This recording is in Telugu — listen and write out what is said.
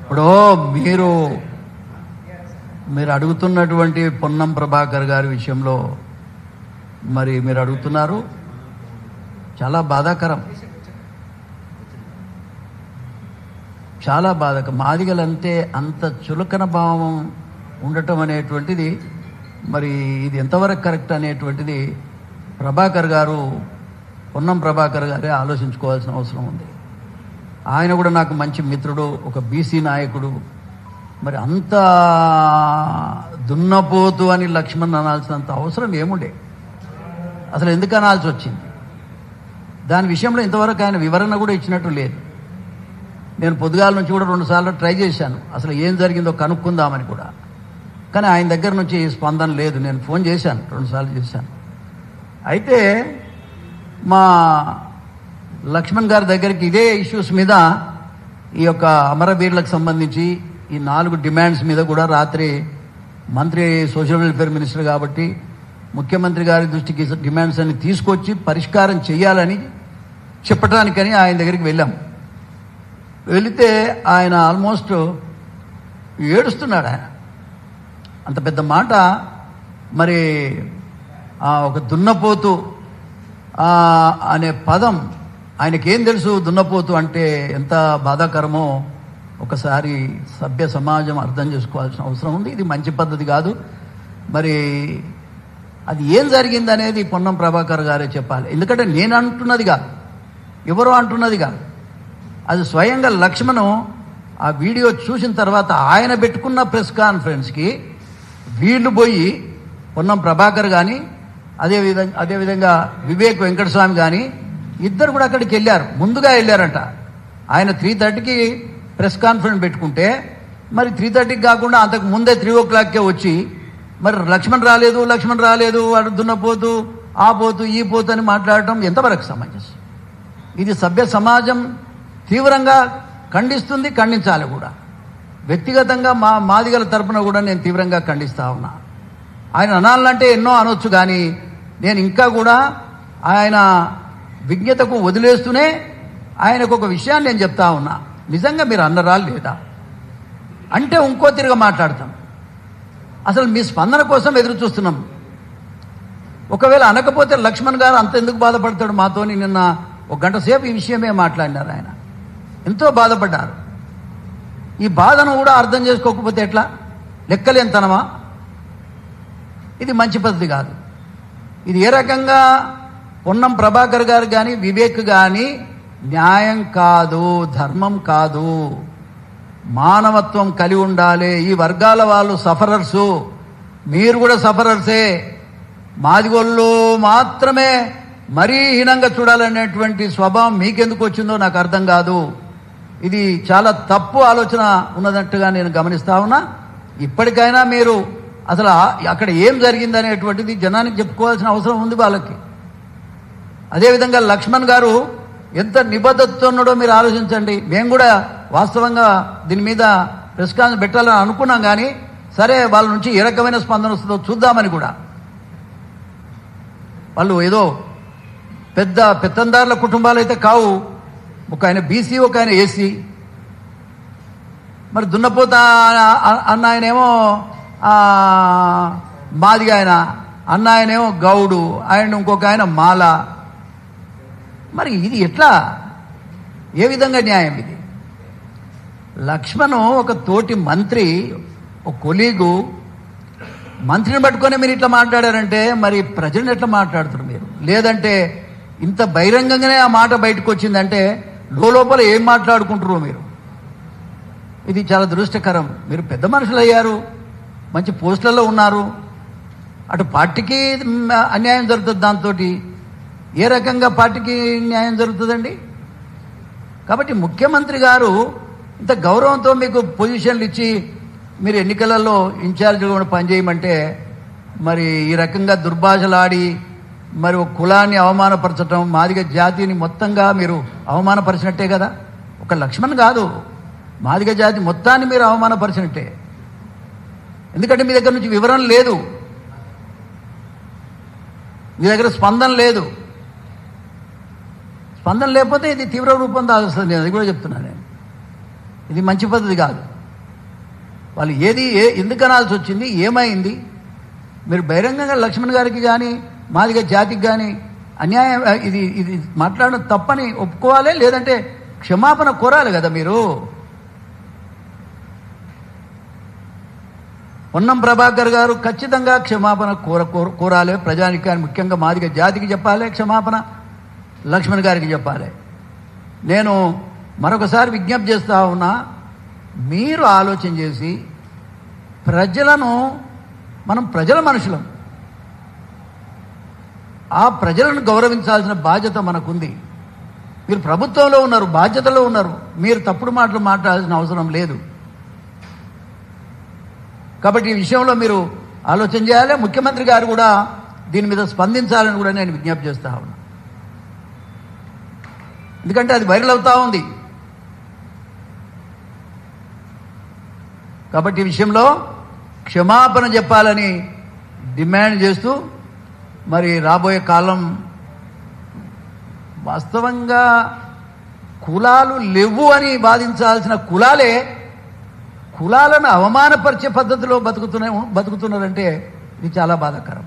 ఇప్పుడు మీరు అడుగుతున్నటువంటి పొన్నం ప్రభాకర్ గారి విషయంలో మరి మీరు అడుగుతున్నారు, చాలా బాధాకరం, చాలా బాధాకరం. మాదిగలంటే అంత చులకన భావం ఉండటం అనేటువంటిది మరి ఇది ఎంతవరకు కరెక్ట్ అనేటువంటిది ప్రభాకర్ గారు, పొన్నం ప్రభాకర్ గారే ఆలోచించుకోవాల్సిన అవసరం ఉంది. ఆయన కూడా నాకు మంచి మిత్రుడు, ఒక బీసీ నాయకుడు. మరి అంత దున్నపోతు అని లక్ష్మణ్ అనాల్సినంత అవసరం ఏముండే, అసలు ఎందుకు అనాల్సి వచ్చింది? దాని విషయంలో ఇంతవరకు ఆయన వివరణ కూడా ఇచ్చినట్టు లేదు. నేను పొద్దుగాల నుంచి కూడా 2 సార్లు ట్రై చేశాను, అసలు ఏం జరిగిందో కనుక్కుందామని కూడా. కానీ ఆయన దగ్గర నుంచి స్పందన లేదు. నేను ఫోన్ చేశాను, 2 సార్లు చేశాను. అయితే మా లక్ష్మణ్ గారి దగ్గరికి ఇదే ఇష్యూస్ మీద, ఈ యొక్క అమరవీరులకు సంబంధించి ఈ 4 డిమాండ్స్ మీద కూడా రాత్రి మంత్రి సోషల్ వెల్ఫేర్ మినిస్టర్ కాబట్టి ముఖ్యమంత్రి గారి దృష్టికి డిమాండ్స్ అన్ని తీసుకొచ్చి పరిష్కారం చేయాలని చెప్పడానికని ఆయన దగ్గరికి వెళ్ళాం. వెళితే ఆయన ఆల్మోస్ట్ ఏడుస్తున్నాడు. ఆయన అంత పెద్ద మాట, మరి ఒక దున్నపోతు అనే పదం ఆయనకేం తెలుసు? దున్నపోతు అంటే ఎంత బాధాకరమో ఒకసారి సభ్య సమాజం అర్థం చేసుకోవాల్సిన అవసరం ఉంది. ఇది మంచి పద్ధతి కాదు. మరి అది ఏం జరిగింది అనేది పొన్నం ప్రభాకర్ గారే చెప్పాలి. ఎందుకంటే నేను అంటున్నది కాదు, ఎవరో అంటున్నది కాదు, అది స్వయంగా లక్ష్మణ్ ఆ వీడియో చూసిన తర్వాత ఆయన పెట్టుకున్న ప్రెస్ కాన్ఫరెన్స్కి వీళ్ళు పోయి, పొన్నం ప్రభాకర్ కానీ అదేవిధంగా వివేక్ వెంకటస్వామి కానీ ఇద్దరు కూడా అక్కడికి వెళ్ళారు, ముందుగా వెళ్ళారంట. ఆయన 3:30కి ప్రెస్ కాన్ఫరెన్స్ పెట్టుకుంటే మరి 3:30కి కాకుండా అంతకు ముందే 3 o'clockకే వచ్చి మరి లక్ష్మణ్ రాలేదు వాడు దున్నపోతూ ఆ పోతూ ఈ పోతూ అని మాట్లాడటం ఎంతవరకు సమంజసం? ఇది సభ్య సమాజం తీవ్రంగా ఖండిస్తుంది, ఖండించాలి కూడా. వ్యక్తిగతంగా మాదిగల తరపున కూడా నేను తీవ్రంగా ఖండిస్తా ఉన్నా. ఆయన అనాలంటే ఎన్నో అనొచ్చు, కానీ నేను ఇంకా కూడా ఆయన విజ్ఞతకు వదిలేస్తూనే ఆయనకు ఒక విషయాన్ని నేను చెప్తా ఉన్నా. నిజంగా మీరు అన్నరా లేదా అంటే ఇంకో తిరిగా మాట్లాడతాం. అసలు మీ స్పందన కోసం ఎదురు చూస్తున్నాం. ఒకవేళ అనకపోతే లక్ష్మణ్ గారు అంత ఎందుకు బాధపడతాడు మాతోని? నిన్న 1 గంట సేపు ఈ విషయమే మాట్లాడినారు. ఆయన ఎంతో బాధపడ్డారు. ఈ బాధను కూడా అర్థం చేసుకోకపోతే ఎట్లా? లెక్కలేనితనమా? ఇది మంచి పద్ధతి కాదు. ఇది ఏ రకంగా పొన్నం ప్రభాకర్ గారు కానీ వివేక్ కానీ న్యాయం కాదు, ధర్మం కాదు. మానవత్వం కలిగి ఉండాలి. ఈ వర్గాల వాళ్ళు సఫరర్సు, మీరు కూడా సఫరర్సే. మాదిగోళ్ళు మాత్రమే మరీ హీనంగా చూడాలనేటువంటి స్వభావం మీకెందుకు వచ్చిందో నాకు అర్థం కాదు. ఇది చాలా తప్పు ఆలోచన ఉన్నదట్టుగా నేను గమనిస్తా ఉన్నా. ఇప్పటికైనా మీరు అసలు అక్కడ ఏం జరిగిందనేటువంటిది జనానికి చెప్పుకోవాల్సిన అవసరం ఉంది వాళ్ళకి. అదేవిధంగా లక్ష్మణ్ గారు ఎంత నిబద్ధతతో ఉన్నాడో మీరు ఆలోచించండి. మేము కూడా వాస్తవంగా దీని మీద ప్రెస్ కాన్ఫరెన్స్ పెట్టాలని అనుకున్నాం, కానీ సరే వాళ్ళ నుంచి ఏ రకమైన స్పందన వస్తుందో చూద్దామని కూడా. వాళ్ళు ఏదో పెత్తందారుల కుటుంబాలు అయితే కావు. ఒక ఆయన బీసీ, ఒక ఆయన ఏసీ. మరి దున్నపోత అన్న ఆయనేమో మాదిగా ఆయన, అన్న ఆయనేమో గౌడు, ఆయన ఇంకొక ఆయన మాల. మరి ఇది ఎట్లా? ఏ విధంగా న్యాయం ఇది? లక్ష్మణ్ ఒక తోటి మంత్రి, ఒక కొలీగు, మంత్రిని పట్టుకొని మీరు ఇట్లా మాట్లాడారంటే మరి ప్రజలను ఎట్లా మాట్లాడుతారు మీరు? లేదంటే ఇంత బహిరంగంగానే ఆ మాట బయటకు వచ్చిందంటే లోపల ఏం మాట్లాడుకుంటారు మీరు? ఇది చాలా దురదృష్టకరం. మీరు పెద్ద మనుషులు అయ్యారు, మంచి పోస్టులలో ఉన్నారు, అటు పార్టీకి అన్యాయం జరుగుతుంది, దాంతో ఏ రకంగా పార్టీకి న్యాయం జరుగుతుందండి? కాబట్టి ముఖ్యమంత్రి గారు ఇంత గౌరవంతో మీకు పొజిషన్లు ఇచ్చి మీరు ఎన్నికలలో ఇన్ఛార్జిగా కూడా పనిచేయమంటే మరి ఈ రకంగా దుర్భాషలాడి మరి ఒక కులాన్ని అవమానపరచడం, మాదిగ జాతిని మొత్తంగా మీరు అవమానపరిచినట్టే కదా. ఒక లక్ష్మణ్ కాదు, మాదిగ జాతి మొత్తాన్ని మీరు అవమానపరిచినట్టే. ఎందుకంటే మీ దగ్గర నుంచి వివరణ లేదు, మీ దగ్గర స్పందన లేదు. స్పందన లేకపోతే ఇది తీవ్ర రూపం దాల్స్తుంది. నేను అది కూడా చెప్తున్నాను. ఇది మంచి పద్ధతి కాదు. వాళ్ళు ఎందుకు అనాల్సి వచ్చింది, ఏమైంది? మీరు బహిరంగంగా లక్ష్మణ్ గారికి కానీ మాదిగ జాతికి కానీ అన్యాయం ఇది మాట్లాడడం తప్పని ఒప్పుకోవాలి, లేదంటే క్షమాపణ కోరాలి కదా మీరు. పొన్నం ప్రభాకర్ గారు ఖచ్చితంగా క్షమాపణ కోరాలి ప్రజానికాన్ని, ముఖ్యంగా మాదిగ జాతికి చెప్పాలి క్షమాపణ, లక్ష్మణ్ గారికి చెప్పాలి. నేను మరొకసారి విజ్ఞప్తి చేస్తా ఉన్నా, మీరు ఆలోచన చేసి మనం ప్రజల మనుషులం, ఆ ప్రజలను గౌరవించాల్సిన బాధ్యత మనకుంది. మీరు ప్రభుత్వంలో ఉన్నారు, బాధ్యతలో ఉన్నారు, మీరు తప్పుడు మాటలు మాట్లాడాల్సిన అవసరం లేదు. కాబట్టి ఈ విషయంలో మీరు ఆలోచన చేయాలి. ముఖ్యమంత్రి గారు కూడా దీని మీద స్పందించాలని కూడా నేను విజ్ఞప్తి చేస్తా ఉన్నా. ఎందుకంటే అది వైరల్ అవుతా ఉంది. కాబట్టి ఈ విషయంలో క్షమాపణ చెప్పాలని డిమాండ్ చేస్తూ, మరి రాబోయే కాలం వాస్తవంగా కులాలు లేవు అని వాదించాల్సిన కులాలను అవమానపరిచే పద్ధతిలో బతుకుతున్నారంటే ఇది చాలా బాధాకరం.